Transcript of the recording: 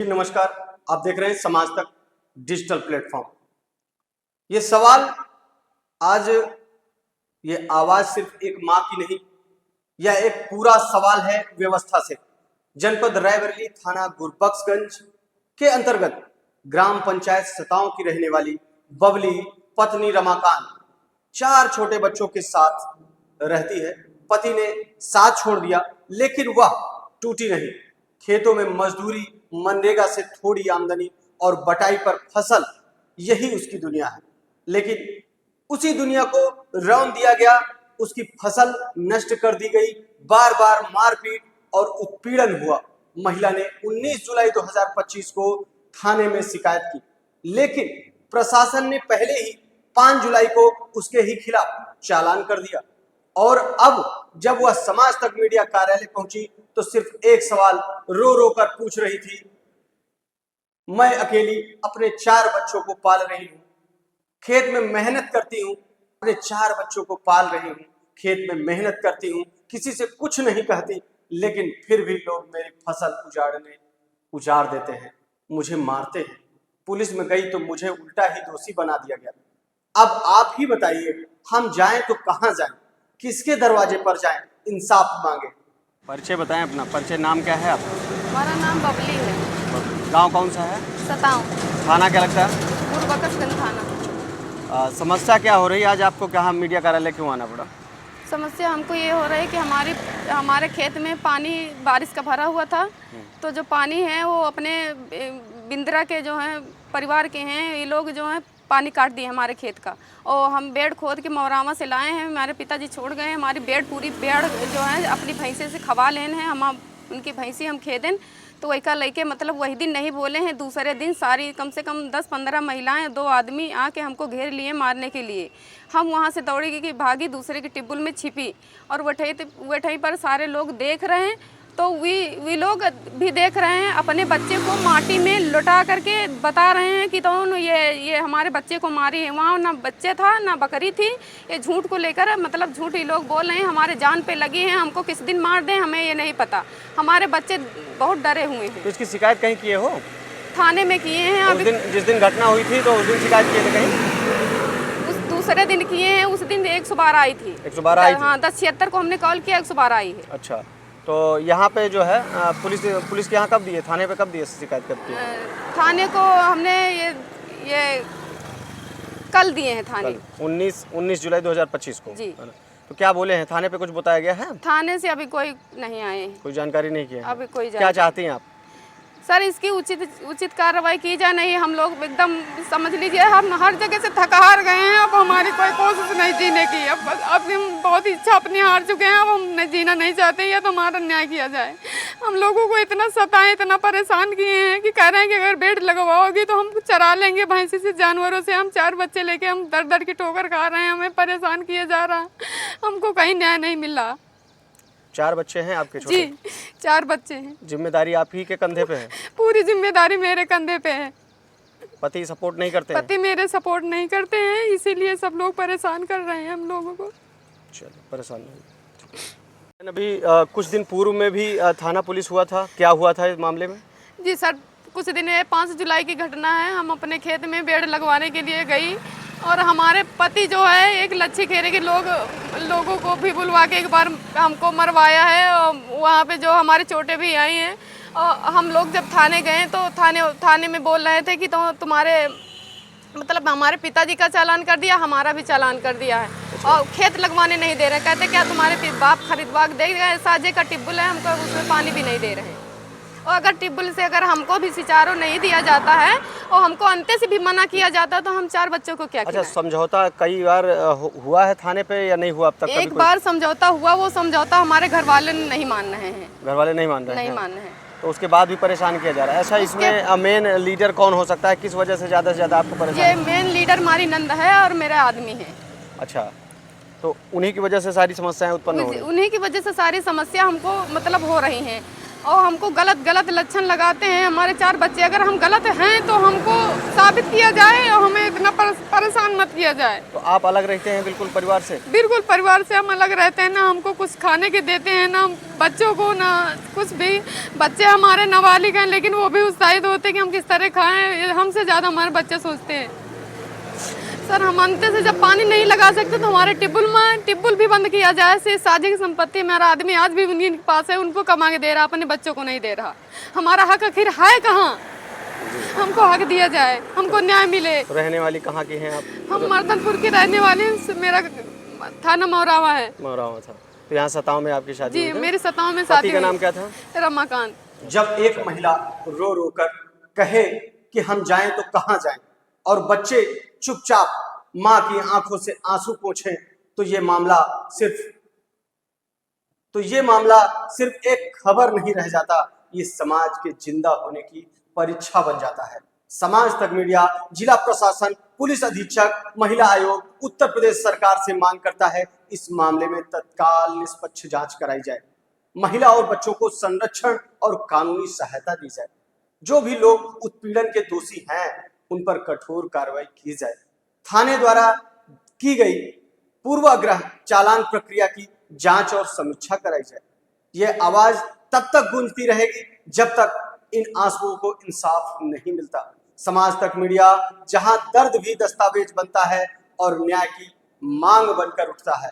नमस्कार, आप देख रहे हैं समाज तक डिजिटल प्लेटफॉर्म। ये सवाल आज, ये आवाज सिर्फ एक मां की नहीं, यह एक पूरा सवाल है व्यवस्था से। जनपद रायबरेली थाना गुरबख्शगंज के अंतर्गत ग्राम पंचायत सताओं की रहने वाली बबली पत्नी रमाकांत 4 छोटे बच्चों के साथ रहती है। पति ने साथ छोड़ दिया, लेकिन वह टूटी नहीं। खेतों में मजदूरी, मनरेगा से थोड़ी आमदनी और बटाई पर फसल, यही उसकी दुनिया है। लेकिन उसी दुनिया को रौंद दिया गया, उसकी फसल नष्ट कर दी गई। बार बार मारपीट और उत्पीड़न हुआ। महिला ने 19 जुलाई 2025 को थाने में शिकायत की, लेकिन प्रशासन ने पहले ही 5 जुलाई को उसके ही खिलाफ चालान कर दिया। और अब जब वह समाज तक मीडिया कार्यालय पहुंची तो सिर्फ एक सवाल रो रो कर पूछ रही थी, मैं अकेली अपने 4 बच्चों को पाल रही हूँ, खेत में मेहनत करती हूँ, अपने 4 बच्चों को पाल रही हूँ, खेत में मेहनत करती हूँ, किसी से कुछ नहीं कहती, लेकिन फिर भी लोग मेरी फसल उजाड़ देते हैं, मुझे मारते हैं। पुलिस में गई तो मुझे उल्टा ही दोषी बना दिया गया। अब आप ही बताइए, हम जाएं तो कहां जाएं, किसके दरवाजे पर जाएं, इंसाफ मांगे। परिचय बताएं अपना। परिचय, नाम क्या है आपका? हमारा नाम बबली है। गांव कौन सा है? सताऊं। थाना क्या लगता है? गुरबख्शगंज थाना। समस्या क्या हो रही है आज आपको, कहाँ मीडिया कार्यालय क्यों आना पड़ा? समस्या हमको ये हो रहा है कि हमारे खेत में पानी बारिश का भरा हुआ था, तो जो पानी है वो अपने बिंद्रा के जो हैं परिवार के हैं, ये लोग जो हैं पानी काट दिए हमारे खेत का। और हम बेड खोद के मौरामा से लाए हैं, हमारे पिताजी छोड़ गए हैं। हमारी पूरी बेड जो है अपनी भैंसे से खवा लेन है, हम उनकी भैंसी हम खेदें तो वही का लेके मतलब वही दिन नहीं बोले हैं, दूसरे दिन सारी कम से कम 10-15 महिलाएं, 2 आदमी आके हमको घेर लिए मारने के लिए। हम वहाँ से दौड़ी की भागी, दूसरे की टिब्बुल में छिपी और वठई पर सारे लोग देख रहे हैं। तो वे लोग भी देख रहे हैं, अपने बच्चे को माटी में लुटा करके बता रहे हैं कि तो ये हमारे बच्चे को मारी है। वहाँ ना बच्चे था ना बकरी थी। ये झूठ को लेकर मतलब झूठ ही लोग बोल रहे हैं, हमारे जान पे लगी हैं, हमको किस दिन मार दें हमें ये नहीं पता। हमारे बच्चे बहुत डरे हुए हैं। तो इसकी शिकायत कहीं किए हो? थाने में किए हैं। अभी जिस दिन घटना हुई थी तो उस दिन शिकायत किए थे कहीं? उस दूसरे दिन किए हैं, उस दिन 112 आई थी। 112 आई थी? हाँ, 1076 को हमने कॉल किया, 112 आई है। अच्छा, तो यहाँ पे जो है पुलिस के यहाँ कब दिए, थाने पे कब दिए शिकायत करती है? थाने को हमने ये कल दिए हैं थाने। 19 जुलाई 2025 को जी। तो क्या बोले हैं, थाने पे कुछ बताया गया है? थाने से अभी कोई नहीं आए हैं, कोई जानकारी नहीं किया है? अभी कोई क्या चाहती हैं आप? सर इसकी उचित कार्रवाई की जाए। नहीं, हम लोग एकदम समझ लीजिए हम हर जगह से थक हार गए हैं। अब हमारी कोई कोशिश नहीं जीने की। अब हम बहुत इच्छा अपनी हार चुके हैं। अब हम जीना नहीं चाहते, या तो हमारा न्याय किया जाए। हम लोगों को इतना सताएं, इतना परेशान किए हैं कि कह रहे हैं कि अगर बेड लगवाओगी तो हम चरा लेंगे भैंसी से, जानवरों से। हम 4 बच्चे लेके हम दर की ठोकर खा रहे हैं, हमें परेशान किया जा रहा, हमको कहीं न्याय नहीं मिल रहा। 4 बच्चे हैं आपके छोटे? जी, 4 बच्चे हैं। जिम्मेदारी आप ही के कंधे पे है? पूरी जिम्मेदारी मेरे कंधे पे है। पति सपोर्ट नहीं करते हैं? पति मेरे सपोर्ट नहीं करते हैं, इसीलिए सब लोग परेशान कर रहे हैं हम लोगों को। चलो, परेशान नहीं। अभी कुछ दिन पूर्व में भी थाना पुलिस हुआ था, क्या हुआ था इस मामले में? जी सर, कुछ दिन 5 जुलाई की घटना है। हम अपने खेत में बेड लगवाने के लिए गई और हमारे पति जो है एक लच्छी खेरे के लोगों को भी बुलवा के एक बार हमको मरवाया है। और वहाँ पे जो हमारे चोटें भी आई हैं। और हम लोग जब थाने गए तो थाने में बोल रहे थे कि तो तुम्हारे मतलब हमारे पिताजी का चालान कर दिया, हमारा भी चालान कर दिया है, और खेत लगवाने नहीं दे रहे। कहते क्या तुम्हारे बाप खरीदवा दे गए, साजे का टिब्बुल है, हमको उसमें पानी भी नहीं दे रहे हैं। और अगर टिब्बुल से अगर हमको भी सिंचाई नहीं दिया जाता है और हमको अंते से भी मना किया जाता है तो हम 4 बच्चों को क्या अच्छा, समझौता कई बार हुआ है थाने पे या नहीं हुआ अब तक? एक बार समझौता हुआ, वो समझौता हमारे घर वाले नहीं मान रहे हैं। घर वाले नहीं मान रहे हैं? नहीं मान रहे हैं। तो उसके बाद भी परेशान किया जा रहा है। ऐसा इसमें मेन लीडर कौन हो सकता है, किस वजह से ज़्यादा से ज़्यादा आपको परेशान? ये मेन लीडर हमारी नंद है और मेरा आदमी है। अच्छा, तो उन्हीं की वजह से सारी समस्याएं उत्पन्न हो रही हैं? उन्हीं की वजह से सारी समस्या हमको मतलब हो रही हैं। और हमको गलत गलत लक्षण लगाते हैं। हमारे 4 बच्चे, अगर हम गलत हैं तो हमको साबित किया जाए और हमें इतना परेशान मत किया जाए। तो आप अलग रहते हैं बिल्कुल परिवार से? बिल्कुल परिवार से हम अलग रहते हैं, ना हमको कुछ खाने के देते हैं, ना बच्चों को, ना कुछ भी। बच्चे हमारे नाबालिग हैं, लेकिन वो भी उत्साहित होते हैं कि हम किस तरह खाएं। हमसे ज़्यादा हमारे बच्चे सोचते हैं। सर, हम अंते से जब पानी नहीं लगा सकते तो हमारे टिब्बुल भी बंद किया जाए। से साझे की संपत्ति मेरा आदमी आज भी उनके पास है, उनको कमा के दे रहा, अपने बच्चों को नहीं दे रहा। हमारा हक आखिर है कहाँ? हमको हक दिया जाए, हमको न्याय मिले। तो रहने वाली कहाँ की हैं आप? हम मर्दनपुर के रहने वाले हैं। मेरा थाना मौरावा है। मौरावा था। तो यहाँ सताव में आपकी शादी जी, हुई थी? मेरी सताव में पति शादी का नाम हुई। क्या था? रमाकांत। जब एक महिला रो रो कर कहे कि हम जाएं तो कहां जाएं, और बच्चे चुपचाप मां की आंखों से आंसू पोंछें, तो ये मामला सिर्फ एक खबर नहीं रह जाता, ये समाज के जिंदा होने की परीक्षा बन जाता है। समाज तक मीडिया, जिला प्रशासन, पुलिस अधीक्षक, महिला आयोग, उत्तर प्रदेश सरकार से मांग करता है इस मामले में तत्काल निष्पक्ष जांच कराई जाए, महिला और बच्चों को संरक्षण और कानूनी सहायता दी जाए। जो भी लोग उत्पीड़न के दोषी हैं उन पर कठोर कार्रवाई की जाए। थाने द्वारा की गई पूर्वाग्रह चालान प्रक्रिया की जांच और समीक्षा कराई जाए। यह आवाज तब तक गूंजती रहेगी जब तक इन आंसुओं को इंसाफ नहीं मिलता। समाज तक मीडिया जहां दर्द भी दस्तावेज बनता है और न्याय की मांग बनकर उठता है,